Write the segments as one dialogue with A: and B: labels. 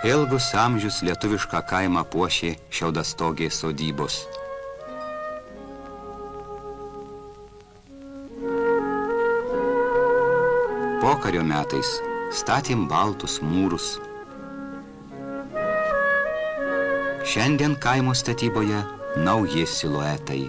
A: Ilgus amžius lietuvišką kaimą puošė šiaudastogės sodybos. Pokario metais statėm baltus mūrus. Šiandien kaimo statyboje nauji siluetai.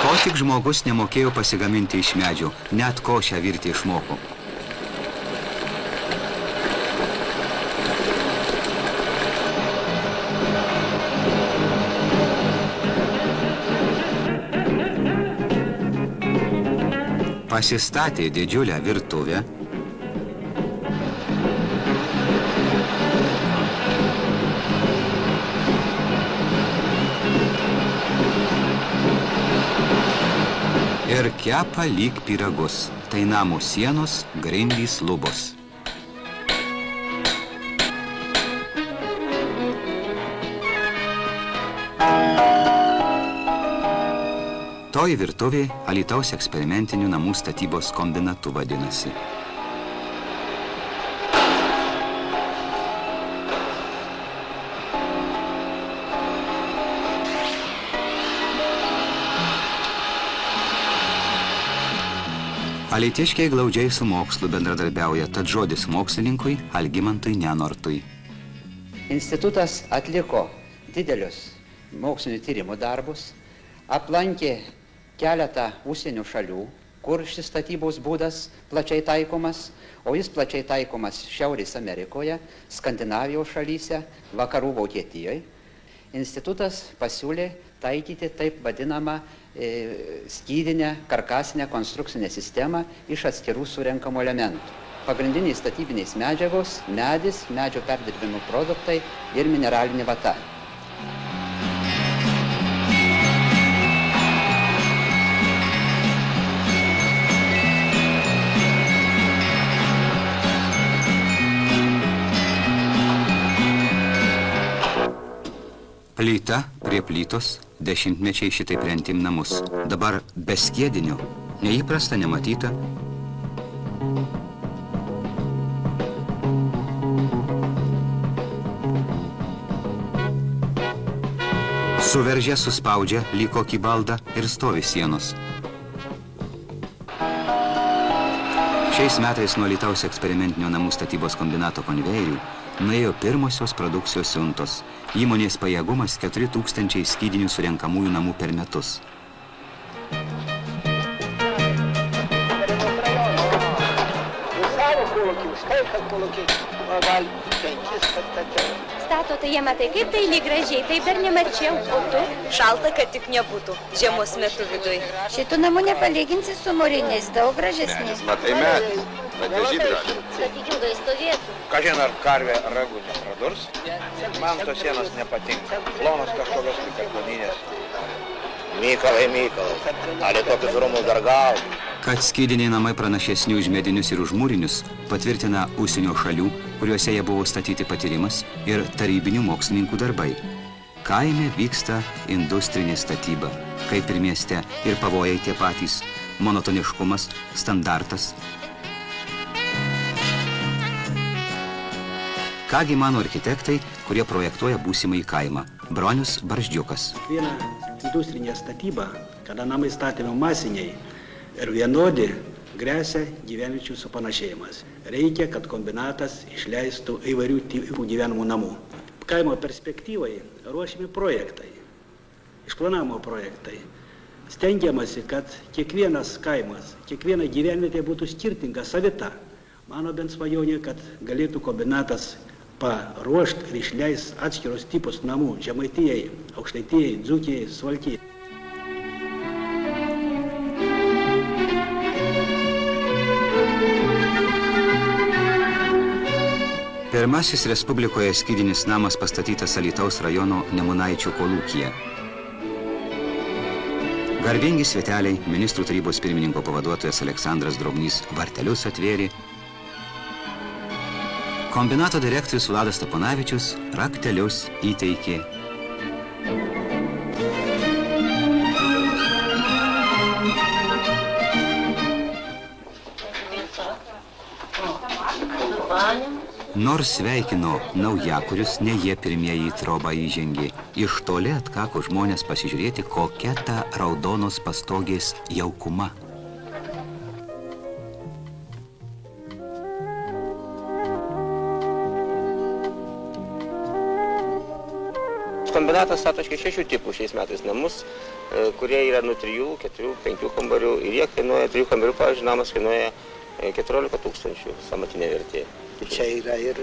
A: Ko tik žmogus nemokėjo pasigaminti iš medžio, net košę virti išmoko. Pasistatė didžiulę virtuvę, ir kepa lyg pyragus, tai namų sienos, grindys, lubos. Toji virtuvė Alytaus eksperimentinių namų statybos kombinatu vadinasi. Alytiškiai glaudžiai su mokslu bendradarbiauja, tad žodis mokslininkui Algimantui Nenortui.
B: Institutas atliko didelius mokslinių tyrimų darbus, aplankė keletą užsienio šalių, kur šis statybos būdas plačiai taikomas, o jis plačiai taikomas Šiaurės Amerikoje, Skandinavijos šalyse, vakarų Vokietijoje. Institutas pasiūlė taikyti taip vadinamą skydinę karkasinę konstrukcinę sistemą iš atskirų surenkamų elementų. Pagrindiniai statybinės medžiagos – medis, medžio perdirbimo produktai ir mineralinė vata.
A: Plyta prie plytos, dešimtmečiai šitaip rentim namus. Dabar be skiedinio, neįprasta, nematyta. Suveržė, suspaudžia, lyg kokį baldą ir stovi sienos. Šiais metais nuo Alytaus eksperimentinio namų statybos kombinato konvejerių nuėjo pirmosios produkcijos siuntos. Įmonės pajėgumas 4000 skydinių surenkamųjų namų per metus.
C: Statote, jie matai, kaip tai lyg gražiai, taip dar nemačiau. O tu?
D: Šalta, kad tik nebūtų žiemos metu viduj.
C: Šitų namų nepalyginsi su mūriniais, daug gražesni.
E: Matai medis, bet nežydrali.
C: Statykingai stovėtų.
E: Kažin ar karvė ragų nepradurs? Man tos sienos nepatinka. Plonos kažkokios kaip akmeninės. Mykalai, ali tokius rūmus dar gauti?
A: Kad skydiniai namai pranašesni už medinius ir už mūrinius, patvirtina užsienio šalių, kuriuose jie buvo statyti patyrimas ir tarybinių mokslininkų darbai. Kaime vyksta industrinė statyba, kaip ir mieste, ir pavojai tie patys, monotoniškumas, standartas. Kągi mano architektai, kurie projektuoja būsimąjį kaimą? Bronius Barždžiukas.
F: Viena industrinė statyba, kada namai statėme masiniai ir vienodi, gresia gyvenviečių supanašėjimas. Reikia, kad kombinatas išleistų įvairių tipų gyvenamų namų. Kaimo perspektyvai ruošiami projektai, išplanavimo projektai. Stengiamasi, kad kiekvienas kaimas, kiekviena gyvenvietė būtų skirtinga, savita. Mano bent svajonė, kad galėtų kombinatas paruošti ir išleis atskirus tipus namų Žemaitijai, Aukštaitijai, Dzūkijai, Suvalkijai.
A: Pirmasis Respublikoje skydinis namas pastatytas Alytaus rajono Nemunaičių kolūkyje. Garbingi sveteliai, ministrų tarybos pirmininko pavaduotojas Aleksandras Drobnys vartelius atvėrė. Kombinato direktorius Vladas Staponavičius raktelius įteikė. Nors sveikino naujakurius, ne jie pirmieji į trobą įžengė. Iš toli atkako žmonės pasižiūrėti, kokia ta raudonos pastogės jaukuma.
E: Kombinatas stato 6 tipų šiais metais namus, kurie yra nuo 3, 4, 5 kambarių ir jie kainuoja, 3 kambarių, pavyzdžiui, namas kainuoja 14 000 samatinė vertė.
G: Čia yra ir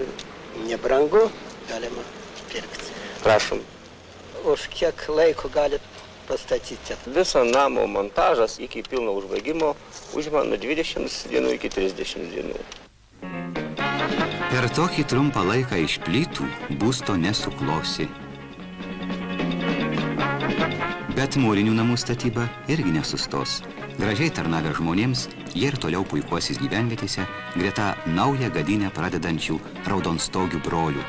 G: nebrangu, galima pirkti.
E: Prašom.
G: Už kiek laiko galit pastatyti?
E: Viso namo montažas iki pilno užbaigimo užima nuo 20 dienų iki 30 dienų.
A: Per tokį trumpą laiką iš plytų būsto nesuklosi. Bet mūrinių namų statyba irgi nesustos. Gražiai tarnavę žmonėms, jie ir toliau puikuosis gyvenvietėse greta naują gadynę pradedančių raudonstogių brolių.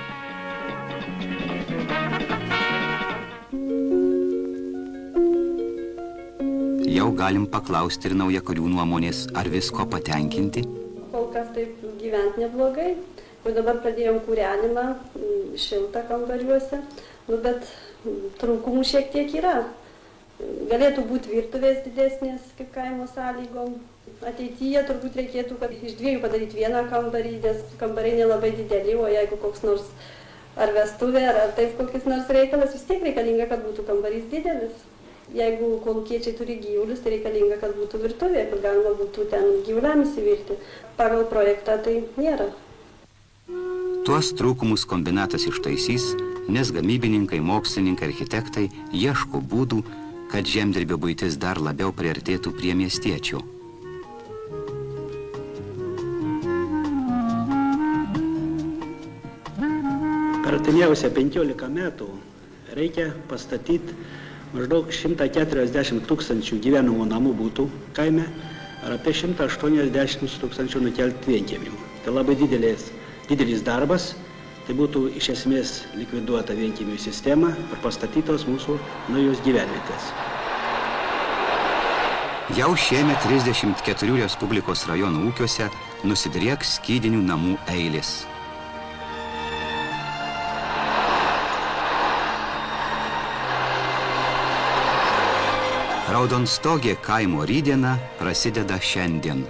A: Jau galim paklausti ir naujakurių nuomonės, ar visko patenkinti?
H: Kol kas taip gyventi neblogai. Jau dabar pradėjom kūrenimą, šiltą kambariuose, bet trūkumų šiek tiek yra. Galėtų būti virtuvės didesnės, kaip kaimo sąlygom. Ateityje turbūt reikėtų, kad iš 2 padaryti vieną kambarį, nes kambariai nelabai dideli, o jeigu koks nors ar vestuvė, ar taip kokis nors reikalas, vis tiek reikalinga, kad būtų kambarys didelis. Jeigu kolūkiečiai turi gyvulius, tai reikalinga, kad būtų virtuvė, kad galima būtų ten gyvuliam įsivirti. Pagal projektą tai nėra.
A: Tuos trūkumus kombinatas ištaisys, nes gamybininkai, mokslininkai, architektai ieško būdų, kad žemdirbio buitis dar labiau priartėtų prie miestiečių.
F: Per artimiausią 15 metų reikia pastatyti maždaug 140 000 gyvenamų namų būtų kaime ir apie 180 000 nukelti vienkiemių. Tai labai didelis darbas. Tai būtų iš esmės likviduota vienkiemių sistema ir pastatytos mūsų naujos gyvenvietės.
A: Jau šiemet 34 Respublikos rajonų ūkiuose nusidrieks skydinių namų eilės. Raudonstogė kaimo rytdiena prasideda šiandien.